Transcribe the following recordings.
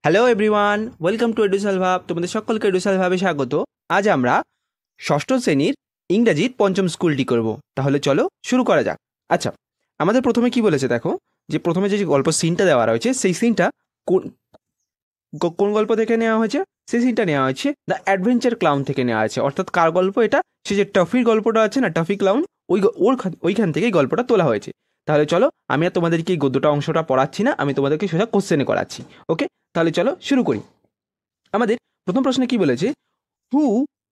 Hello everyone, welcome to এডুসাল ভাব। তোমাদের সকলকে এডুসাল ভাবে স্বাগত। আজ আমরা ষষ্ঠ শ্রেণীর ইংরাজির পঞ্চম স্কুলটি করব। তাহলে চলো শুরু করা যাক। আচ্ছা, আমাদের প্রথমে কি বলেছে দেখো, যে প্রথমে যে গল্প সিনটা দেওয়া রয়েছে সেই সিনটা কোন কোন গল্প থেকে নেওয়া হয়েছে? সেই সিনটা নেওয়া হয়েছে দ্য অ্যাডভেঞ্চার ক্লাউন থেকে নেওয়া হয়েছে। অর্থাৎ কার গল্প এটা? সে যে টফির গল্পটা আছে না, টফি ক্লাউন, ওইখান থেকেই গল্পটা তোলা হয়েছে। তাহলে চলো, আমি আর তোমাদেরকে এই গদ্যটা অংশটা পড়াচ্ছি না, আমি তোমাদেরকে সোজা কোশ্চেনে করাচ্ছি। ওকে, তাহলে চলো শুরু করি। আমাদের প্রথম প্রশ্নে কি বলেছে? Who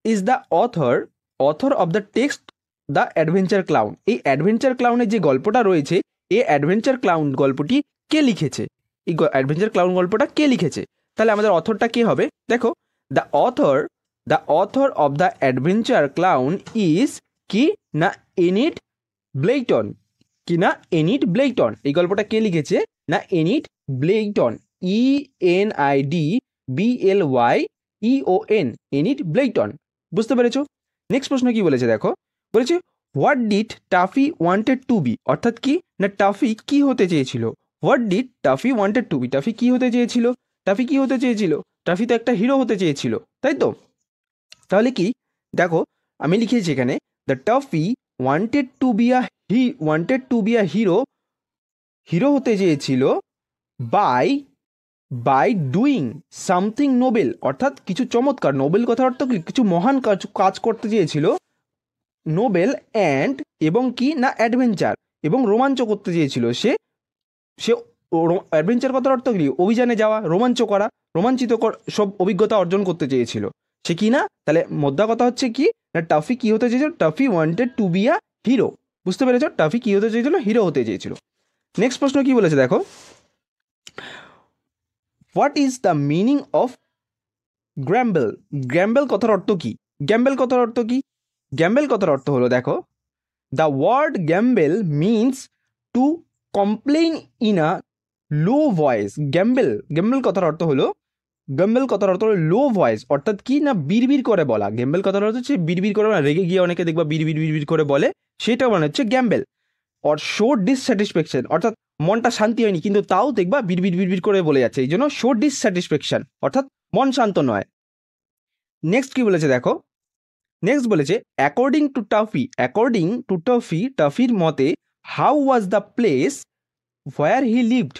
is the author of the text the adventure clown? এই অ্যাডভেঞ্চার ক্লাউনের যে গল্পটা রয়েছে, এই অ্যাডভেঞ্চার ক্লাউন গল্পটি কে লিখেছে? এই অ্যাডভেঞ্চার ক্লাউন গল্পটা কে লিখেছে? তাহলে আমাদের অথরটা কে হবে? দেখো, the author of the adventure clown is কি না এনিট ব্লেইটন। কি না এনিট ব্লেইটন। এই গল্পটা কে লিখেছে? না এনিট ব্লেইটন। ENIDBLYEON, এনিট ব্লেইটন। বুঝতে পেরেছো? নেক্সট প্রশ্ন কি বলেছে দেখো, বলেছে what did Taffy wanted to be? অর্থাৎ কি না টাফি কি হতে চেয়েছিল? What did Taffy wanted to be? Taffy কি হতে চেয়েছিল? টাফি কি হতে চেয়েছিল? টাফি তো একটা হিরো হতে চেয়েছিল, তাই তো? তাহলে কি দেখো, আমি লিখেছি এখানে the toffee wanted to be a hero. Hero হতে চেয়েছিল বাই ডুইং সামথিং নোবেল। অর্থাৎ কিছু চমৎকার, নোবেল কথার অর্থ কি? কিছু মহান কাজ করতে চেয়েছিল। নোবেল অ্যান্ড এবং কি না অ্যাডভেঞ্চার, এবং রোমাঞ্চ করতে চেয়েছিল। সে সে অ্যাডভেঞ্চার কথার অর্থ কি? অভিযানে যাওয়া, রোমাঞ্চ করা, সব অভিজ্ঞতা অর্জন করতে চেয়েছিল সে। কি না, তাহলে মোদ্দা কথা হচ্ছে কি না টাফি কি হতে চেয়েছিল? Toffee wanted to be a hero. বুঝতে পেরেছ? টাফি কি হতে চেয়েছিল? হিরো হতে চেয়েছিল। নেক্সট প্রশ্ন কি বলেছে দেখো, what is the meaning of grumble? Grumble কথার অর্থ কি? গ্যাম্বেল কথার অর্থ কি? গ্যাম্বেল কথার অর্থ হলো দেখো, the word grumble means to complain in a low voice. Grumble কথার অর্থ হলো লো ভয়েস। অর্থাৎ কি না বিড়বিড় করে বলা। গ্যাম্বেল কথার অর্থ হচ্ছে বিড়বিড় করে, রেগে গিয়ে অনেকে দেখবা বিড়বিড় করে বলে, সেটা মানে হচ্ছে গ্যাম্বেল। অর শো ডিসস্যাটিসফ্যাকশন, অর্থাৎ মনটা শান্তি হয়নি কিন্তু তাও দেখবা বিড়বিড় করে বলে যাচ্ছে, এই জন্য শো ডিসস্যাটিসফ্যাকশন, অর্থাৎ মন শান্ত নয়। নেক্সট কি বলেছে দেখো, নেক্সট বলেছে অ্যাকর্ডিং টু টাফির মতে how was the place where he lived?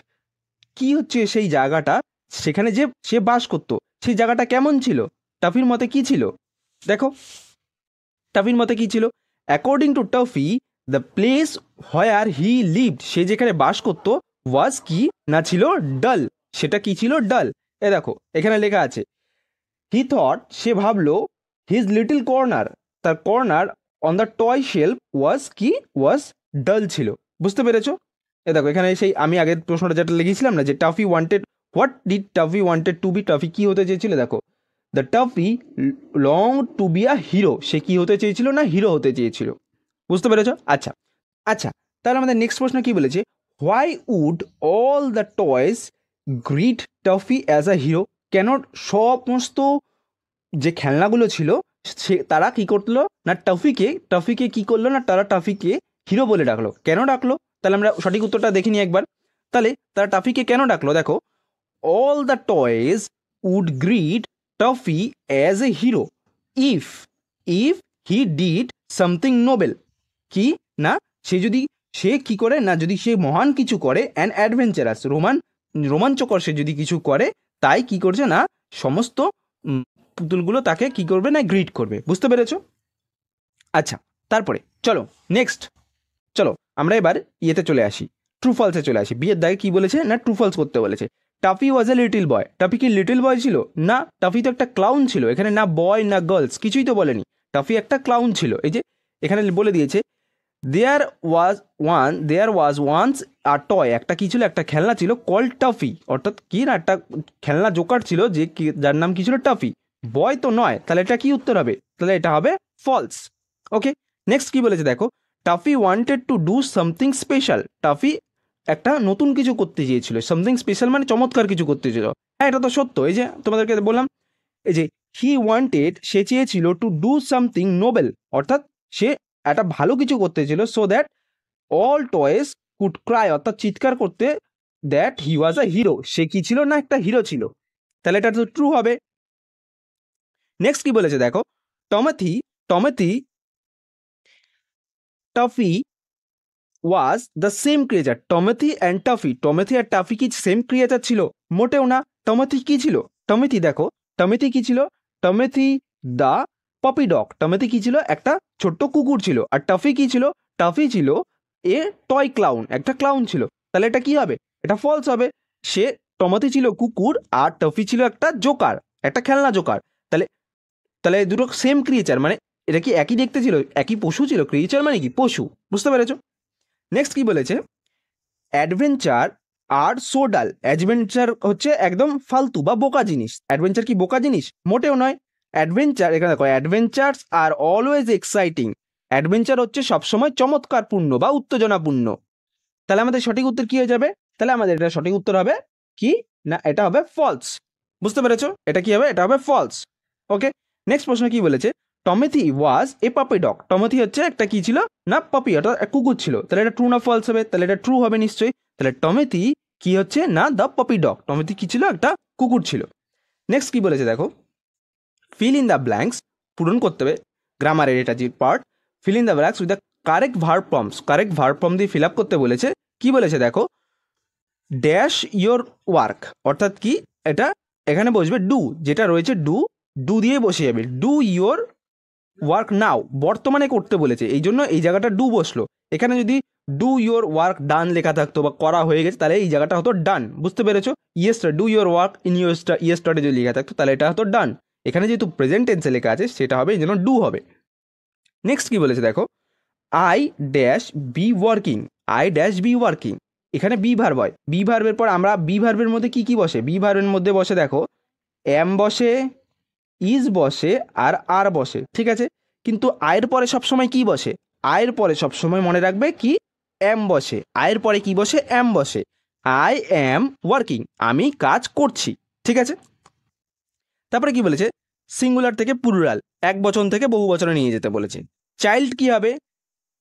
কি হচ্ছে সেই জায়গাটা, সেখানে যে সে বাস করতো, সেই জায়গাটা কেমন ছিল? টাফির মতে কি ছিল? দেখো, টাফির মতে কি ছিল? According to Taffy the place where he lived, সে যেখানে বাস করতো, ওয়াজ কি না ছিল ডাল। সেটা কি ছিল? ডাল। এ দেখো এখানে লেখা আছে হি থট, সে ভাবলো, হিজ লিটল কর্নার, তার corner on the toy shelf was dull ছিল। বুঝতে পেরেছো? এ দেখো এখানে সেই আমি আগের প্রশ্নটা যেটা লিখেছিলাম না, যে Taffy wanted, what did Taffy wanted to be? Taffy কি হতে চেয়েছিল? দেখো, the Taffy long to be a hero, সে কি হতে চেয়েছিল? না হিরো হতে চেয়েছিল। বুঝতে পেরেছো? আচ্ছা আচ্ছা, তাহলে আমাদের নেক্সট প্রশ্ন কি বলেছে, why would all the toys greet Taffy as a hero? কেন সমস্ত যে খেলনাগুলো ছিল সে তারা কি করলো না টাফিকে কি করলো না, তারা টাফিকে হিরো বলে ডাকলো। কেন ডাকলো? তাহলে আমরা সঠিক উত্তরটা দেখিনি একবার। তাহলে তারা টাফিকে কেন ডাকলো? দেখো, all the toys would greet Taffy as a hero if if he did something noble. কি না সে কি করে না, যদি সে মহান কিছু করে, অ্যান্ড অ্যাডভেঞ্চারাস, রোমাঞ্চকর সে যদি কিছু করে, তাই কি করছে না সমস্ত পুতুলগুলো তাকে কি করবে না গ্রিট করবে। বুঝতে পেরেছো? আচ্ছা, তারপরে চলো চলো আমরা এবার ইয়েতে চলে আসি, ট্রু ফলসে চলে আসি। বিয়ের দাগে কি বলেছে না ট্রু ফলস করতে বলেছে। Toffee was a little boy. Toffee কি লিটল বয় ছিল? না, টাফি তো একটা ক্লাউন ছিল। এখানে না বয় না গার্লস কিছুই তো বলেনি, টাফি একটা ক্লাউন ছিল। এই যে এখানে বলে দিয়েছে দেয়ার ওয়াজ ওয়ান্স আ টয়, একটা কি ছিল? একটা খেলনা ছিল, কল টাফি। অর্থাৎ কি না একটা খেলনা জোকার ছিল যে যার নাম কি ছিল? টাফি। বয় তো নয়, তাহলে এটা কি উত্তর হবে? তাহলে এটা হবে ফলস। ওকে, নেক্সট কি বলেছে দেখো, toffee wanted to do something special. Toffee একটা নতুন কিছু করতে চেয়েছিল। সামথিং স্পেশাল মানে চমৎকার কিছু করতে চেয়েছিল। হ্যাঁ, এটা তো সত্য। এই যে তোমাদেরকে বললাম, এই যে হি ওয়ান্টেড, সে চেয়েছিল, টু ডু সামথিং নোবেল, অর্থাৎ সে একটা ভালো কিছু করতে ছিল, so that all toys could cry, অর্থাৎ চিৎকার করতে, that he was a hero, সে কি ছিল না একটা হিরো ছিল। তাহলে এটা তো ট্রু হবে। নেক্সট কি বলেছে দেখো, Timothy Timothy Taffy was the same creature. Timothy and Taffy, Timothy আর টাফি কি সেম ক্রিয়েচার ছিল? মোটেও না। টমেথি কি ছিল? টমেথি দেখো, টমেথি কি ছিল? টমেথি দ্য পপি ডগ, টমেথি কি ছিল? একটা ছোট্ট কুকুর ছিল। আর টাফি কি ছিল? টাফি ছিল এ টয় ক্লাউন, একটা ক্লাউন ছিল। তাহলে এটা কি হবে? এটা ফলস হবে। সে টমেথি ছিল কুকুর আর টাফি ছিল একটা জোকার, একটা খেলনা জোকার। তাহলে তাহলে দুটো সেম ক্রিয়েচার, মানে এটা কি একই দেখতে ছিল? একই পশু ছিল। ক্রিয়েচার মানে কি? পশু। বুঝতে পেরেছো? নেক্সট কি বলেছে, অ্যাডভেঞ্চার আর সোডাল। অ্যাডভেঞ্চার হচ্ছে একদম ফালতু বা বোকা জিনিস। অ্যাডভেঞ্চার কি বোকা জিনিস? মোটেও নয়। অ্যাডভেঞ্চার, এখানে দেখো, adventures are always exciting. Adventure হচ্ছে সবসময় চমৎকারপূর্ণ বা উত্তেজনাপূর্ণ। তাহলে আমাদের সঠিক উত্তর কি হয়ে যাবে? তাহলে আমাদের এটা সঠিক উত্তর হবে কি না, এটা হবে ফলস। বুঝতে পেরেছো? এটা কি হবে? এটা হবে ফলস। ওকে, নেক্সট প্রশ্ন কি বলেছে, টমেথি ওয়াজ এ পাপি ডগ। টমেথি হচ্ছে একটা কি ছিল না, পাপি, অর্থাৎ কুকুর ছিল। তাহলে এটা ট্রু না ফলস হবে? তাহলে এটা ট্রু হবে নিশ্চয়ই। তাহলে টমেথি কি হচ্ছে না, দ্য পাপি ডগ। টমেথি কি ছিল? একটা কুকুর ছিল। নেক্সট কি বলেছে দেখো, ফিল ইন দ্য ব্ল্যাঙ্কস, পূরণ করতে হবে গ্রামারের এটা যে part. Fill in the blanks with the correct verb forms. Correct verb form দিয়ে ফিল আপ করতে বলেছে। কি বলেছে দেখো, ড্যাশ ইয়োর ওয়ার্ক, অর্থাৎ কি এটা এখানে বসবে ডু, যেটা রয়েছে ডু, ডু দিয়ে বসে যাবে। ডু ইয়োর ওয়ার্ক নাও, বর্তমানে করতে বলেছে, এই জন্য এই জায়গাটা ডু বসলো। এখানে যদি ডু ইয়োর ওয়ার্ক ডান লেখা থাকতো বা করা হয়ে গেছে, তাহলে এই জায়গাটা হতো ডান। বুঝতে পেরেছো? Yesterday, do your work in yesterday যদি লেখা থাকতো তাহলে এটা হতো ডান। এখানে যেহেতু প্রেজেন্ট টেন্সে লেখা আছে সেটা হবে, এই জন্য ডু হবে। নেক্সট কি বলেছে দেখো, I dash be working, I dash be working. এখানে বি ভার্ব হয়। বি ভার্বের পর আমরা বি ভার্বের মধ্যে কি কি বসে? বি ভার্বের মধ্যে বসে দেখো, এম বসে, ইজ বসে আর বসে, ঠিক আছে। কিন্তু আয়ের পরে সবসময় কি বসে? আয়ের পরে সবসময় মনে রাখবে কি এম বসে। আয়ের পরে কি বসে? এম বসে। আই এম ওয়ার্কিং, আমি কাজ করছি, ঠিক আছে। তারপরে কি বলেছে, সিঙ্গুলার থেকে প্লুরাল, এক বচন থেকে বহু বচনে নিয়ে যেতে বলেছে। চাইল্ড কি হবে?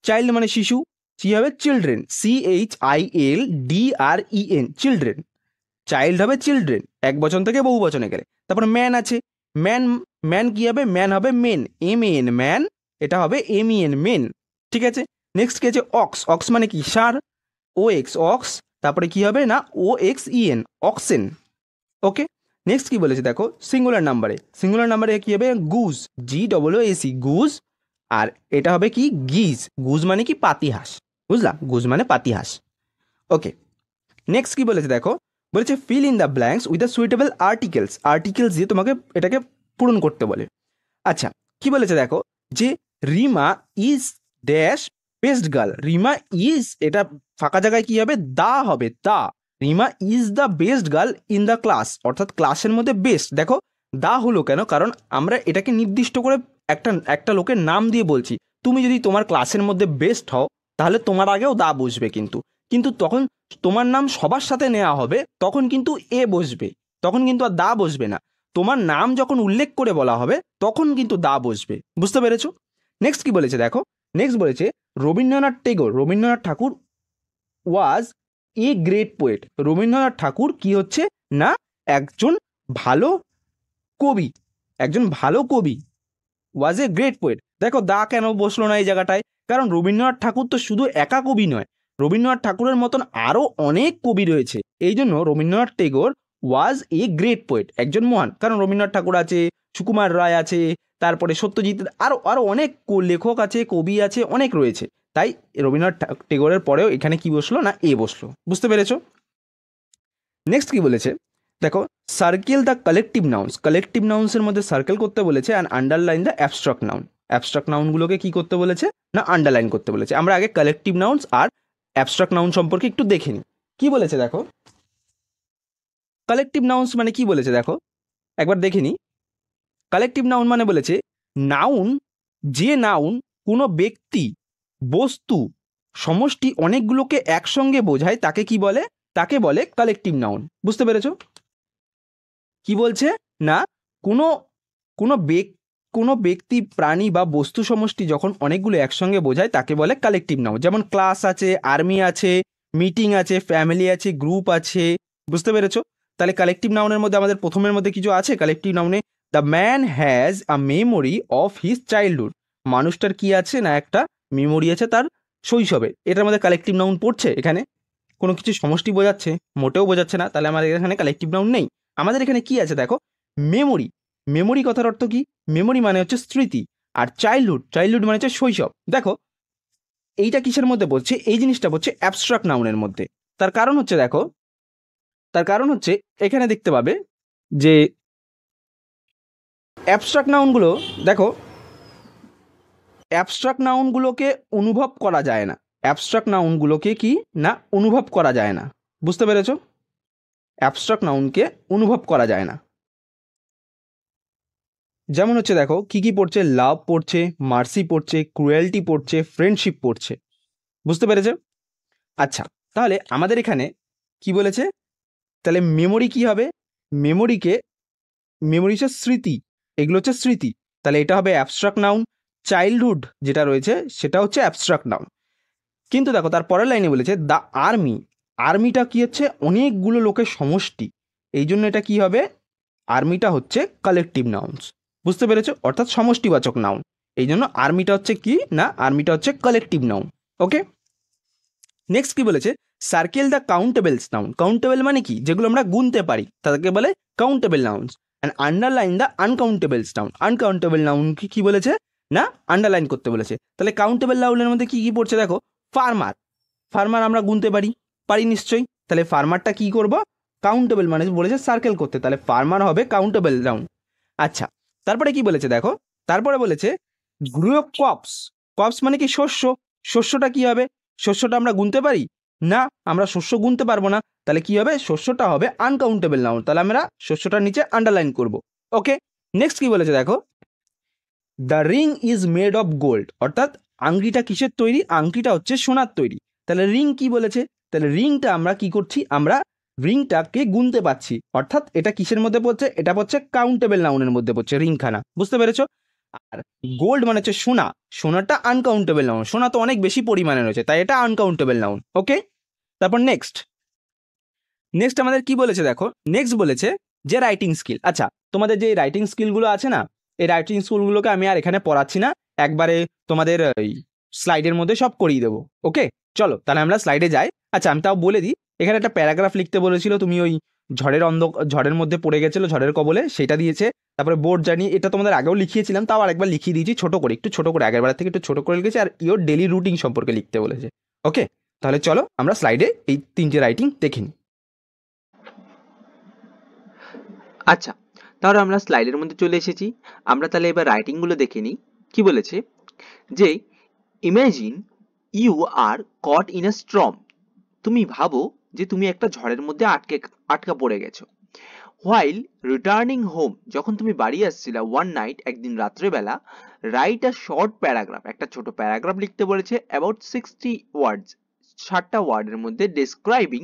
চাইল্ড মানে শিশু, কি হবে? Children, CHILDREN, children. চাইল্ড হবে চিলড্রেন, এক বচন থেকে বহু বচনে গেলে। তারপর ম্যান আছে, ম্যান, ম্যান কি হবে? ম্যান হবে মেন, MEN ম্যান, এটা হবে MEN মেন, ঠিক আছে। নেক্সট কি আছে, অক্স, অক্স মানে কি? ষাঁড়, OX অক্স। তারপরে কি হবে না, OXEN অক্সেন। ওকে, নেক্সট কি বলেছে দেখো, সিঙ্গুলার নাম্বারে, সিঙ্গুলার নাম্বারে কি হবে? Goodge, GOOC Goodge. আর এটা হবে কি? গিজ, গুজ মানে কি? পাতিহাঁস, বুঝলা? গুজ মানে পাতিহাঁস। ওকে, নেক্সট কি বলেছে দেখো, বলেছে fill in the blanks with the suitable articles. Articles দিয়ে তোমাকে এটাকে পূরণ করতে বলে। আচ্ছা, কি বলেছে দেখো, যে Rima is dash best girl. Rima is, এটা ফাঁকা জায়গায় কি হবে? দা হবে, the. Rima is the best girl in the class, অর্থাৎ ক্লাসের মধ্যে বেস্ট। দেখো দা হলো কেন? কারণ আমরা এটাকে নির্দিষ্ট করে একটা লোকের নাম দিয়ে বলছি। তুমি যদি তোমার ক্লাসের মধ্যে বেস্ট হও তাহলে তোমার আগেও দা বসবে, কিন্তু তখন তোমার নাম সবার সাথে নেওয়া হবে, তখন কিন্তু এ বসবে, তখন কিন্তু আর দা বসবে না। তোমার নাম যখন উল্লেখ করে বলা হবে তখন কিন্তু দা বসবে। বুঝতে পেরেছো? নেক্সট কি বলেছে দেখো, নেক্সট বলেছে রবীন্দ্রনাথ টেগোর, রবীন্দ্রনাথ ঠাকুর ওয়াজ এ গ্রেট পোয়েট। রবীন্দ্রনাথ ঠাকুর কি হচ্ছে না, একজন ভালো কবি, একজন ভালো কবি। ওয়াজ এ গ্রেট পোয়েট, দেখো দা কেন বসলো না এই জায়গাটায়? কারণ রবীন্দ্রনাথ ঠাকুর তো শুধু একা কবি নয়, রবীন্দ্রনাথ ঠাকুরের মতন আরও অনেক কবি রয়েছে। এই জন্য রবীন্দ্রনাথ টেগোর ওয়াজ এ গ্রেট পোয়েট, একজন মহান। কারণ রবীন্দ্রনাথ ঠাকুর আছে, সুকুমার রায় আছে, তারপরে সত্যজিৎ, আরও অনেক লেখক আছে, কবি আছে, অনেক রয়েছে। তাই রবীন্দ্রনাথ টেগোরের পরেও এখানে কি বসলো না, এ বসলো। বুঝতে পেরেছো? নেক্সট কি বলেছে দেখো, circle the collective nouns. Collective নাউন্সের মধ্যে সার্কেল করতে বলেছে and underline the abstract noun. Abstract নাউনগুলোকে কি করতে বলেছে না, আন্ডারলাইন করতে বলেছে। আমরা আগে কালেকটিভ নাউন্স আর অ্যাবস্ট্রাক্ট নাউন সম্পর্কে একটু দেখে নিই। কি বলেছে দেখো, কালেকটিভ নাউন্স মানে কি বলেছে দেখো, একবার দেখে নিই। কালেকটিভ নাউন মানে বলেছে নাউন, যে নাউন কোনো ব্যক্তি, বস্তু, সমষ্টি অনেকগুলোকে একসঙ্গে বোঝায় তাকে কি বলে? তাকে বলে কালেকটিভ নাউন। বুঝতে পেরেছো? কি বলছে না, কোনো কোনো কোনো ব্যক্তি, প্রাণী বা বস্তু সমষ্টি যখন অনেকগুলো একসঙ্গে বোঝায় তাকে বলে কালেকটিভ নাউন। যেমন ক্লাস আছে, আর্মি আছে, মিটিং আছে, ফ্যামিলি আছে, গ্রুপ আছে। বুঝতে পেরেছো? তাহলে কালেকটিভ নাউনের মধ্যে আমাদের প্রথমের মধ্যে কিছু আছে কালেকটিভ নাউনে, the man has a memory of his childhood, মানুষটার কি আছে না একটা মেমোরি আছে তার শৈশবের, এটার মধ্যে কালেকটিভ নাউন পড়ছে এখানে? কোনো কিছু সমষ্টি বোঝাচ্ছে? মোটেও বোঝাচ্ছে না, তাহলে আমাদের এখানে কালেকটিভ নাউন নেই। আমাদের এখানে কি আছে দেখো, মেমোরি। মেমোরি কথার অর্থ কি? মেমোরি মানে হচ্ছে স্মৃতি, আর চাইল্ডহুড, চাইল্ডহুড মানে হচ্ছে শৈশব। দেখো এইটা কিসের মধ্যে পড়ছে? এই জিনিসটা পড়ছে অ্যাবস্ট্রাক্ট নাউনের মধ্যে। তার কারণ হচ্ছে দেখো, তার কারণ হচ্ছে এখানে দেখতে পাবে যে অ্যাবস্ট্রাক্ট নাউনগুলো, দেখো অ্যাবস্ট্রাক্ট নাউনগুলোকে অনুভব করা যায় না। অ্যাবস্ট্রাক্ট নাউনগুলোকে কি না অনুভব করা যায় না, বুঝতে পেরেছো? অ্যাবস্ট্রাক্ট নাউনকে অনুভব করা যায় না। যেমন হচ্ছে দেখো কি কি পড়ছে, লাভ পড়ছে, মার্সি পড়ছে, ক্রুয়েলটি পড়ছে, ফ্রেন্ডশিপ পড়ছে, বুঝতে পেরেছে? আচ্ছা, তাহলে আমাদের এখানে কি বলেছে, তাহলে মেমোরি কি হবে? মেমোরিকে, মেমোরি হচ্ছে স্মৃতি, এগুলো হচ্ছে স্মৃতি, তাহলে এটা হবে অ্যাবস্ট্রাক্ট নাউন। চাইল্ডহুড যেটা রয়েছে সেটা হচ্ছে অ্যাবস্ট্রাক্ট নাউন। কিন্তু দেখো তার পরের লাইনে বলেছে দ্য আর্মি, আর্মিটা কি হচ্ছে অনেকগুলো লোকের সমষ্টি, এই জন্য এটা কি হবে, আর্মিটা হচ্ছে কালেকটিভ নাউন্স, বুঝতে পেরেছো? অর্থাৎ সমষ্টিবাচক নাউন, এই জন্য আর্মিটা হচ্ছে কি না, আর্মিটা হচ্ছে কালেকটিভ নাউন। ওকে, নেক্সট কি বলেছে, circle the countables noun. Countable মানে কি, যেগুলো আমরা গুনতে পারি তাদেরকে বলে countable nouns. And underline the uncountables noun. Uncountable noun কি বলেছে না, আন্ডারলাইন করতে বলেছে। তাহলে কাউন্টেবল নাউনের মধ্যে কি কি পড়ছে দেখো, ফার্মার, ফার্মার আমরা গুনতে পারি, পারি নিশ্চয়ই, তাহলে ফার্মারটা কি করব, কাউন্টেবল মানে বলেছে সার্কেল করতে, তাহলে ফার্মার হবে কাউন্টেবল নাউন। আচ্ছা, তারপরে কি বলেছে দেখো, তারপরে বলেছে গ্রো ক্রপস। ক্রপস মানে কি শস্য, শস্যটা কি হবে, শস্যটা আমরা গুনতে পারি না, আমরা শস্য গুনতে পারবো না, তাহলে কি হবে, শস্যটা হবে আনকাউন্টেবল নাউন, তাহলে আমরা শস্যটার নিচে আন্ডারলাইন করব। ওকে, নেক্সট কি বলেছে দেখো, the ring is made of gold, অর্থাৎ আংটিটা কিসের তৈরি, আংটিটা হচ্ছে সোনার তৈরি। তাহলে রিং কি বলেছে, তাহলে রিংটা আমরা কি করছি, আমরা রিংটাকে গুনতে পাচ্ছি, অর্থাৎ এটা কিসের মধ্যে পড়ছে, এটা পড়ছে কাউন্টেবল নাউনের মধ্যে পড়ছে রিংখানা, বুঝতে পেরেছো? আর গোল্ড মানে হচ্ছে সোনা, সোনাটা আনকাউন্টেবল নাউন, সোনা তো অনেক বেশি পরিমাণে রয়েছে, তাই এটা আনকাউন্টেবল নাউন। ওকে, তারপর নেক্সট, নেক্সট আমাদের কি বলেছে দেখো, নেক্সট বলেছে যে রাইটিং স্কিল। আচ্ছা, তোমাদের যে রাইটিং স্কিলগুলো আছে না, এই রাইটিং স্কিলগুলোকে আমি আর এখানে পড়াচ্ছি না, একবারে তোমাদের ওই স্লাইডের মধ্যে সব করিয়ে দেবো। ওকে, চলো তাহলে আমরা স্লাইডে যাই। আচ্ছা, আমি তাও বলে দিই, এখানে একটা প্যারাগ্রাফ লিখতে বলেছিল, তুমি ওই ঝড়ের মধ্যে পড়ে গেছিলো, ঝড়ের কবলে, সেটা দিয়েছে। তারপরে বোর্ড জার্নি, এটা তোমাদের আগেও লিখিয়েছিলাম, তাও আরেকবার লিখিয়ে দিয়েছি ছোট করে, একটু ছোট করে, আগের বার থেকে একটু ছোট করে লিখেছি। আর ইওর ডেলি রুটিন সম্পর্কে লিখতে বলেছে। ওকে, তাহলে চলো আমরা স্লাইডে এই তিনটে রাইটিং দেখে নিই। আচ্ছা, তাহলে আমরা স্লাইডের মধ্যে চলে এসেছি। আমরা তাহলে এবার রাইটিং গুলো দেখে নিই। কি বলেছে যে imagine you are caught in a storm. তুমি ভাবো যে তুমি একটা ঝড়ের মধ্যে আটকা পড়ে গেছো। হোয়াইল রিটার্নিং হোম, যখন তুমি বাড়ি আসছিলা, ওয়ান নাইট, একদিন রাত্রেবেলা, রাইট আ শর্ট প্যারাগ্রাফ, একটা ছোট প্যারাগ্রাফ লিখতে বলেছে, অ্যাবাউট 60 ওয়ার্ডস, 60টা ওয়ার্ডের মধ্যে, ডেসক্রাইবিং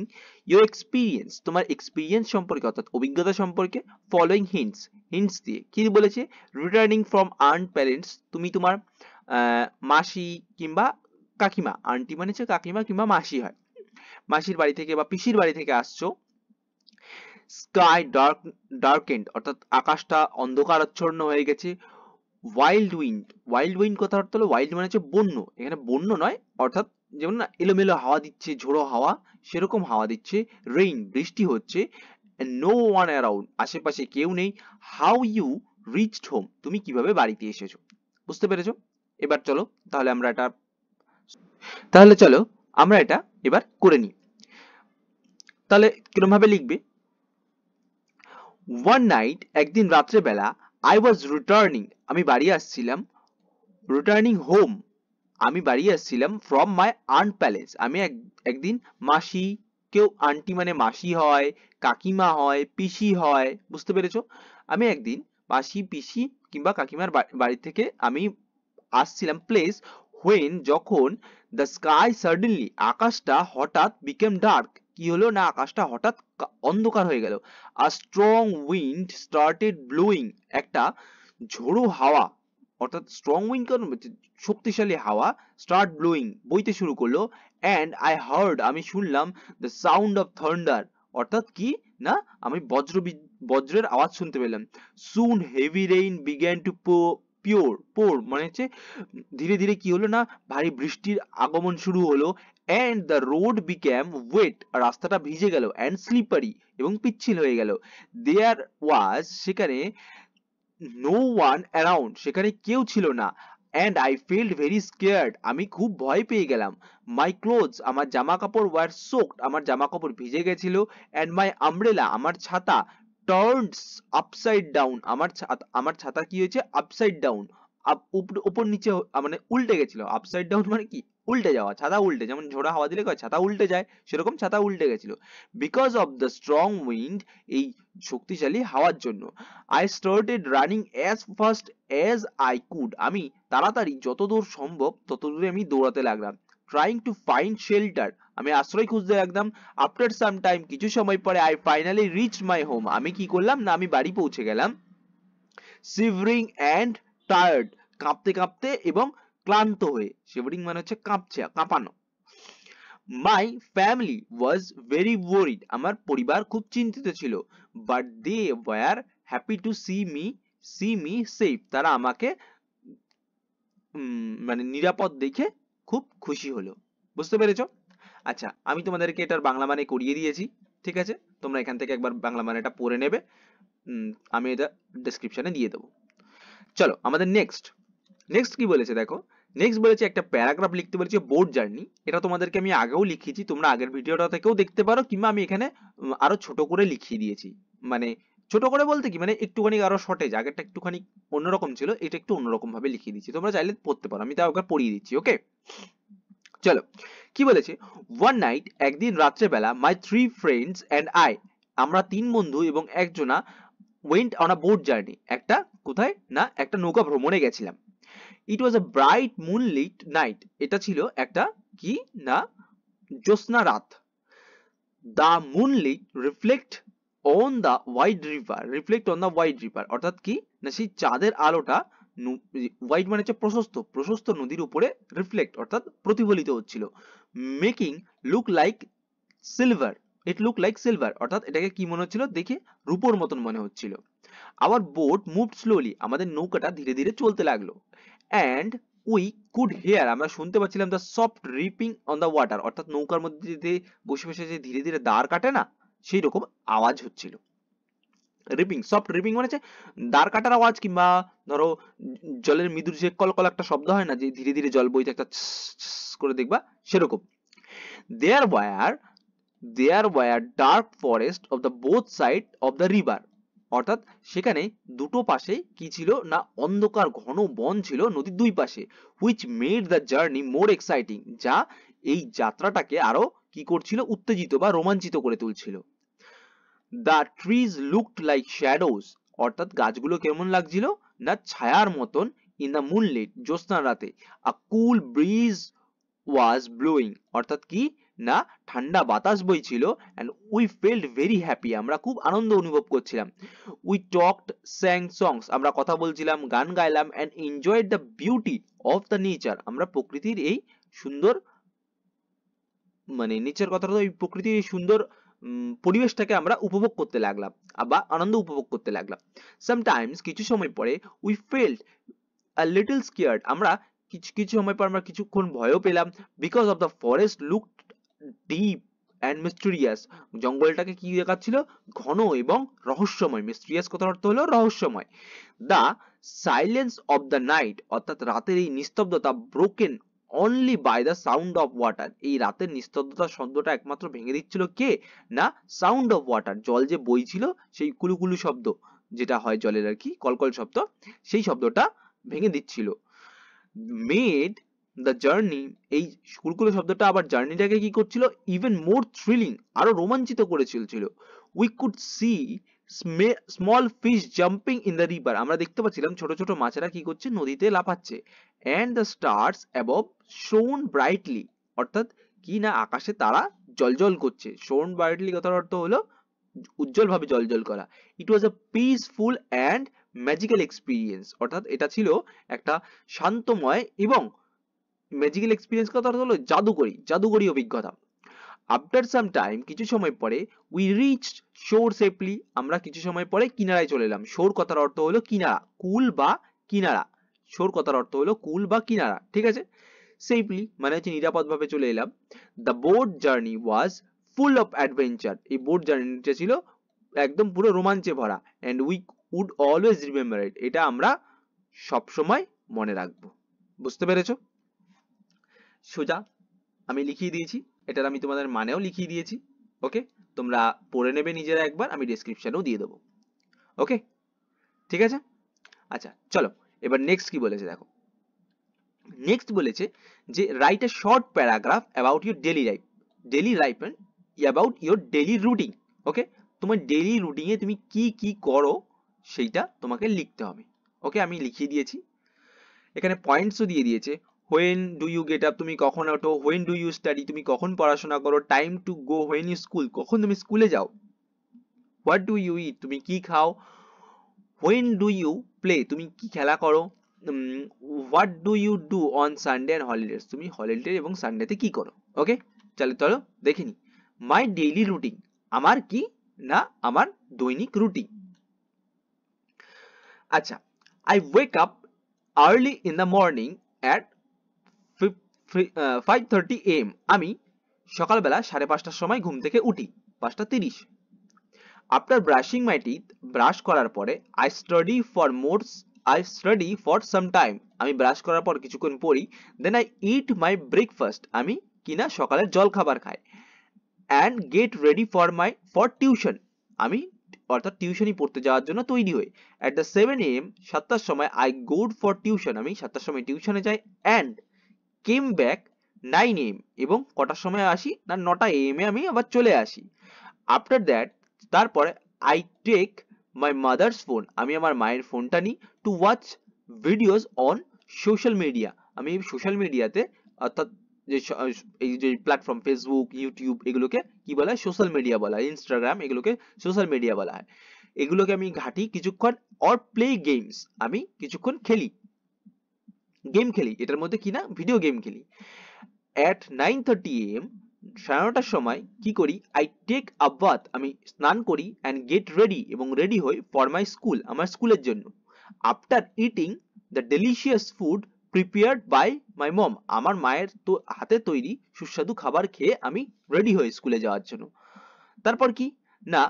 ইউর এক্সপিরিয়েন্স, তোমার এক্সপিরিয়েন্স সম্পর্কে, অর্থাৎ অভিজ্ঞতা সম্পর্কে, ফলোইং হিন্টস, হিন্টস দিয়ে। কি বলেছে, রিটার্নিং ফ্রম আর্ন প্যারেন্টস, তুমি তোমার মাসি কিংবা কাকিমা, আন্টি মানে হচ্ছে কাকিমা কিংবা মাসি হয়, মাসির বাড়ি থেকে বা পিসির বাড়ি থেকে আসছো। স্কাই ডার্কেন্ড, অর্থাৎ আকাশটা অন্ধকারাচ্ছন্ন হয়ে গেছে। ওয়াইল্ড উইন্ড, ওয়াইল্ড উইন্ড কথার অর্থ হলো, ওয়াইল্ড মানে হচ্ছে বন্য, এখানে বন্য নয়, অর্থাৎ যেমন না এলোমেলো হাওয়া দিচ্ছে, ঝোড়ো হাওয়া, সেরকম হাওয়া দিচ্ছে। রেইন, বৃষ্টি হচ্ছে। নো ওয়ান অ্যারাউন্ড, আশেপাশে কেউ নেই। হাউ ইউ রিচড হোম, তুমি কিভাবে বাড়িতে এসেছো। বুঝতে পেরেছো? এবার চলো আমরা এটা এবার করে নিই। তাহলে কিরকম ভাবে লিখবে, ওয়ান নাইট, একদিন রাত্রেবেলা, আই ওয়াজ রিটার্নিং, আমি বাড়ি আসছিলাম, রিটার্নিং হোম, আমি বাড়ি আসছিলাম, ফ্রম মাই আন্ট প্যালেস, আমি একদিন মাসি, কেউ আন্টি মানে মাসি হয়, কাকিমা হয়, পিসি হয়, বুঝতে পেরেছো? আমি একদিন মাসি, পিসি কিংবা কাকিমার বাড়ি থেকে আমি আসছিলাম। প্লেস, হোয়েন, যখন, দ্য স্কাই সাডেনলি, আকাশটা হঠাৎ, বিকেম ডার্ক, কি হলো না, আকাশটা হঠাৎ অন্ধকার হয়ে গেল। আ স্ট্রং উইন্ড স্টার্টেড ব্লোয়িং, একটা ঝোড়ো হাওয়া, অর্থাৎ স্ট্রং উইন্ড কারণ শক্তিশালী হাওয়া, বইতে শুরু করলো। অ্যান্ড আই হার্ড, আমি শুনলাম, দ্য সাউন্ড অফ থান্ডার, অর্থাৎ কি না আমি বজ্রের আওয়াজ শুনতে পেলাম। সুন হেভি রেইন বিগ্যান টু পোর মানে হচ্ছে ধীরে ধীরে কি হলো না ভারী বৃষ্টির আগমন শুরু হলো। And the road became wet, রাস্তাটা ভিজে গেল, অ্যান্ড স্লিপারি এবং পিচ্ছিল হয়ে গেল। দেয়ার ওয়াজ, সেখানে নো ওয়ান অ্যারাউন্ড, সেখানে কেউ ছিল না। And I felt very scared, আমি খুব ভয় পেয়ে গেলাম। মাই ক্লোথস, আমার জামা কাপড় ওয়ার সোকড, আমার জামা কাপড় ভিজে গেছিল। অ্যান্ড মাই আমব্রেলা, আমার ছাতা টার্নস আপসাইড ডাউন, আমার ছাতা কি হয়েছে আপসাইড ডাউন, উপর নিচে মানে উল্টে গেছিল। আপসাইড ডাউন মানে কি উল্টে যাওয়া, ছাতা উল্টে, যেমন ঝোড়া হাওয়া দিলে কয় ছাতা উল্টে যায়, সেরকম ছাতা উল্টে গেছিল। Because of the strong wind, এই শক্তিশালী হাওয়ার জন্য। I started running as fast as I could, আমি তাড়াতাড়ি যতদূর সম্ভব ততদূরে আমি দৌড়াতে লাগলাম। Trying to find shelter, আমি আশ্রয় খুঁজতে লাগলাম। After some time, কিছু সময় পরে I finally reached my home, আমি কি করলাম না আমি বাড়ি পৌঁছে গেলাম। Shivering and tired, কাঁপতে কাঁপতে এবং ক্লান্ত হয়ে, shivering মানে হচ্ছে কাঁপছে, কাঁপানো। My family was very worried, আমার পরিবার খুব চিন্তিত ছিল। But they were happy to see me safe, তারা আমাকে মানে নিরাপদ দেখে খুব খুশি হলো। বুঝতে পেরেছো? আচ্ছা, আমি তোমাদেরকে এটার বাংলা মানে করিয়ে দিয়েছি, ঠিক আছে? তোমরা এখান থেকে একবার বাংলা মানেটা পড়ে নেবে, আমি এটা ডেসক্রিপশনে দিয়ে দেবো। চলো আমাদের নেক্সট কি বলেছে দেখো। নেক্সট বলেছে একটা প্যারাগ্রাফ লিখতে বলেছে বোট জার্নি। এটা তোমাদেরকে আমি আগেও লিখিয়েছি, তোমরা আগের ভিডিওটা থেকেও দেখতে পারো, কিংবা আমি এখানে আরো ছোট করে লিখিয়ে দিয়েছি। মানে ছোট করে বলতে কি মানে একটুখানি আরো শর্টেজ, আগেরটা একটুখানি অন্যরকম ছিল, এটা একটু অন্যরকম ভাবে লিখিয়ে দিচ্ছি, তোমরা চাইলে পড়তে পারো, আমি তাও একবার পড়িয়ে দিচ্ছি। ওকে, চলো কি বলেছে। ওয়ান নাইট, একদিন রাত্রেবেলা, my three friends and I, আমরা তিন বন্ধু এবং একজনা, went on a boat journey, একটা কোথায় না একটা নৌকা ভ্রমণে গেছিলাম। It was a bright moonlit night, এটা ছিল একটা কি না জ্যোৎস্না রাত। The moonlit reflect on the wide river, অর্থাৎ কি না সেই চাঁদের আলোটা ওয়াইড মানে হচ্ছে প্রশস্ত নদীর উপরে রিফ্লেক্ট অর্থাৎ প্রতিফলিত হচ্ছিল। মেকিং লুক লাইক সিলভার, অর্থাৎ এটাকে কি মনে হচ্ছিল দেখে রূপোর মতন মনে হচ্ছিল। আওয়ার বোট মুভড স্লোলি, আমাদের নৌকাটা ধীরে ধীরে চলতে লাগলো। অ্যান্ড উই কুড হিয়ার, আমরা শুনতে পাচ্ছিলাম the soft reaping on the water, অর্থাৎ নৌকার মধ্যে যে বসে বসে যে ধীরে ধীরে দাঁড় কাটে না, সেই রকম আওয়াজ হচ্ছিল। সফট রিপিং মানে হচ্ছে দাঁড় কাটার আওয়াজ, কিংবা ধরো জলের মৃদুর যে কলকল একটা শব্দ হয় না, যে ধীরে ধীরে জল বইতে একটা করে দেখবা, সেরকম। There were dark forest of the both side of the river, অর্থাৎ সেখানে দুটো পাশে কি ছিল না অন্ধকার ঘন বন ছিল নদীর দুই পাশে। Which made the journey more exciting, যা এই যাত্রাটাকে আরো কি করছিল উত্তেজিত বা রোমাঞ্চিত করে তুলছিল। The trees looked like shadows, অর্থাৎ গাছগুলো কেমন লাগছিল না ছায়ার মতন। ইন দ্য মুনলিট, জ্যোৎস্না রাতে। আ কুল ব্রিজ ওয়াজ ব্লোয়িং, অর্থাৎ কি না ঠান্ডা বাতাস বইছিল। And we felt very happy, আমরা খুব আনন্দ অনুভব করছিলাম। উই টকড স্যাং সংস, আমরা কথা বলছিলাম, গান গাইলাম। And enjoyed the beauty of the nature, আমরা প্রকৃতির এই সুন্দর মানে নেচার কথাটা তো, এই প্রকৃতির এই সুন্দর পরিবেশটাকে আমরা উপভোগ করতে লাগলাম বা আনন্দ উপভোগ করতে লাগলাম। সামটাইমস, কিছু সময় পরে, we felt a little scared, আমরা কিছু সময় পর আমরা কিছুক্ষণ ভয়ও পেলাম। Because of the forest look deep and mysterious, জঙ্গলটাকে কি দেখাচ্ছিল ঘন এবং রহস্যময়। মিস্টেরিয়াস কথার অর্থ হলো রহস্যময়। The silence of the night, অর্থাৎ রাতের এই নিস্তব্ধতা, broken only by the sound of water, এই রাতের নিস্তব্ধতার শব্দটা একমাত্র ভেঙে দিচ্ছিল কে না সাউন্ড অফ ওয়াটার, জল যে বইছিল সেই কুলুকুলু শব্দ, যেটা হয় জলের আর কি কলকল শব্দ, সেই শব্দটা ভেঙে দিচ্ছিল। মেড দ্য জার্নি, এই কুলকুলো শব্দটা আবার জার্নিটাকে কি করছিল ইভেন মোর থ্রিলিং, আরো রোমাঞ্চিত করে চলছিল। We could see small fish jumping in the river, আমরা দেখতে পাচ্ছিলাম ছোট ছোট মাছেরা কি করছে নদীতে লাফাচ্ছে। অ্যান্ড দ্য স্টার্স অ্যাবভ শোন ব্রাইটলি, অর্থাৎ কি না আকাশে তারা জলজল করছে। শোন ব্রাইটলি কথার অর্থ হলো উজ্জ্বল ভাবে জলজল করা। It was a peaceful and magical experience, অর্থাৎ এটা ছিল একটা শান্তময় এবং ম্যাজিক্যাল এক্সপিরিয়েন্স কথা হলো জাদুকরী অভিজ্ঞতা। আফটার সাম টাইম কিছু সময় পরে উই রিচ শোর সেফলি, আমরা কিছু সময় পরে কিনারায় চলে এলাম। শোর কথার অর্থ হলো কিনারা, কুল বা কিনারা। শোর কথার অর্থ হলো কুল বা কিনারা, ঠিক আছে। সেফলি মানে হচ্ছে নিরাপদভাবে চলে এলাম। The boat journey was full of adventure, এই বোট জার্নিটা ছিল একদম পুরো রোমাঞ্চে ভরা। And we would always remember it, এটা আমরা সব সময় মনে রাখবো। বুঝতে পেরেছো? সোজা আমি লিখিয়ে দিয়েছি, এটার আমি তোমাদের মানেও লিখিয়ে দিয়েছি। ওকে, তোমরা পড়ে নেবে নিজেরা একবার, আমি ডেসক্রিপশনেও দিয়ে দেবো। ওকে, ঠিক আছে। আচ্ছা চলো, এবার নেক্সট কি বলেছে দেখো। নেক্সট বলেছে যে write a short paragraph about your daily life, daily life and about your daily routine. Okay, তোমার ডেলি রুটিনে তুমি কি কি করো সেইটা তোমাকে লিখতে হবে। ওকে, আমি লিখিয়ে দিয়েছি, এখানে পয়েন্টসও দিয়ে দিয়েছে। When do you get up, তুমি কখন ওঠো। হোয়েন ডু ইউ স্টাডি, তুমি কখন পড়াশোনা করো। Time to go, when you school, কখন তুমি স্কুলে যাও। হোয়াট ডু ইউ ইট, তুমি কি খাও। হোয়েন ডু ইউ প্লে, তুমি কি খেলা করো। What do you do on Sunday and holidays, তুমি হলিডে এবং সানডেতে কি করো। ওকে, চলো দেখে নি। মাই ডেইলি রুটিন, আমার কি না আমার দৈনিক রুটিন। আচ্ছা, I wake up early in the morning at 5:30 AM, আমি সকালবেলা 5:30টার সময় ঘুম থেকে উঠি, 5:30। After brushing my teeth, brush করার পরে I study for some time, আমি ব্রাশ করার পর কিছুক্ষণ পড়ি। Then I eat my breakfast, আমি কিনা সকালের জল খাবার খাই। And get ready for tuition, আমি অর্থাৎ টিউশনই পড়তে যাওয়ার জন্য তৈরি হই। অ্যাট দ্য 7 AM, 7টার সময় আই গো ফর টিউশন, আমি 7টার সময় টিউশনে যাই। অ্যান্ড কেম ব্যাক 9 AM, এবং কটার সময় আসি না 9টা AM এ আমি আবার চলে আসি। আফটার দ্যাট, তারপরে I take my mother's phone, আমি আমার মায়ের ফোনটা নিই। To watch videos on social media, আমি সোশ্যাল মিডিয়াতে অর্থাৎ যে এই যে প্ল্যাটফর্ম ফেসবুক ইউটিউব এগুলোকে কি বলা হয়, সোশ্যাল মিডিয়া বলা হয়। ইনস্টাগ্রাম এগুলোকে সোশ্যাল মিডিয়া বলা হয়। এগুলোকে আমি ঘাঁটি কিছুক্ষণ। অর প্লে গেমস, আমি কিছুক্ষণ খেলি, গেম খেলি, এটার মধ্যে কি না ভিডিও গেম খেলি। অ্যাট 9:30 AM, 9:30টার সময় কি করি, আই টেক আ বাথ, আমি স্নান করি। অ্যান্ড গেট রেডি, এবং রেডি হই ফর মাই স্কুল, আমার স্কুলের জন্য। After eating the delicious food prepared by my mom, আমার মায়ের তো হাতে তৈরি সুস্বাদু খাবার খেয়ে আমি রেডি হই স্কুলে যাওয়ার জন্য। তারপর কি না,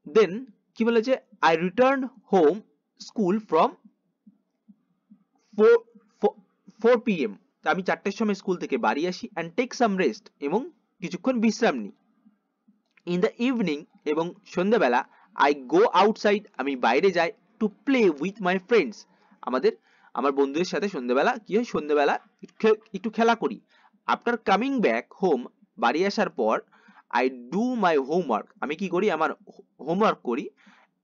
দেন কি বলেছে, I return home school from 4 PM, আমি 4টের সময় স্কুল থেকে বাড়ি আসি। অ্যান্ড টেক সাম রেস্ট, এবং কিছুক্ষণ বিশ্রাম নিই। ইন দ্য ইভিনিং, এবং সন্ধ্যাবেলা, আই গো আউটসাইড, আমি বাইরে যাই। To play with my friends, আমার বন্ধুদের সাথে সন্ধ্যাবেলা কি হয়, সন্ধ্যাবেলা একটু খেলা করি। আফটার কামিং ব্যাক হোম, বাড়ি আসার পর আই ডু মাই হোমওয়ার্ক, আমি কি করি, আমার হোমওয়ার্ক করি।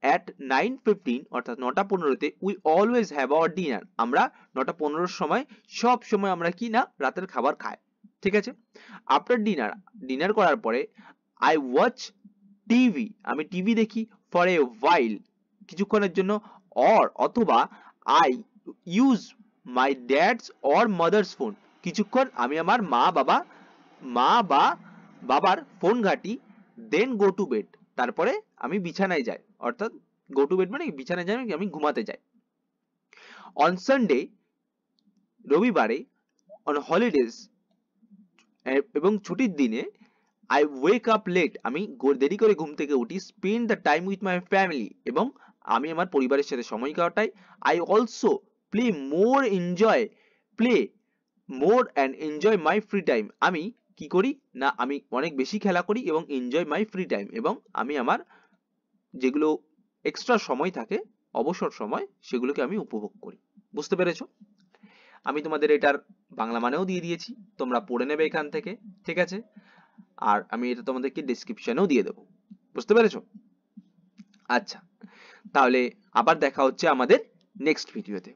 অ্যাট 9:15, অর্থাৎ 9:15-তে we always have our dinner, আমরা 9:15-র সময় সব সময় আমরা কি না রাতের খাবার খাই, ঠিক আছে। আফটার ডিনার করার পরে আই ওয়াচ টিভি, আমি টিভি দেখি। ফর এ ওয়াইল, কিছুক্ষণের জন্য। অথবা I use my dad's or mother's phone, কিছুক্ষণ আমি আমার মা বা বাবার ফোন ঘাঁটি। দেন গো টু বেড, তারপরে আমি বিছানায় যাই, অর্থাৎ গো টু বেড মানে বিছানায় যাই, আমি ঘুমাতে যাই। অন সানডে, রবিবারে। অন হলিডেজ, এবং ছুটির দিনে। আই ওয়েক আপ লেট, আমি দেরি করে ঘুম থেকে উঠি। Spend the time with my family, এবং আমি আমার পরিবারের সাথে সময় কাটাই। I also play more and enjoy my free time, আমি কি করি না আমি অনেক বেশি খেলা করি এবং এনজয় মাই ফ্রি টাইম, এবং আমি আমার যেগুলো এক্সট্রা সময় থাকে অবসর সময় সেগুলোকে আমি উপভোগ করি। বুঝতে পেরেছো? আমি তোমাদের এটার বাংলা মানেও দিয়ে দিয়েছি, তোমরা পড়ে নেবে এখান থেকে, ঠিক আছে। আর আমি এটা তোমাদেরকে ডেসক্রিপশনেও দিয়ে দেবো। বুঝতে পেরেছো? আচ্ছা, তাহলে আবার দেখা হচ্ছে আমাদের নেক্সট ভিডিওতে।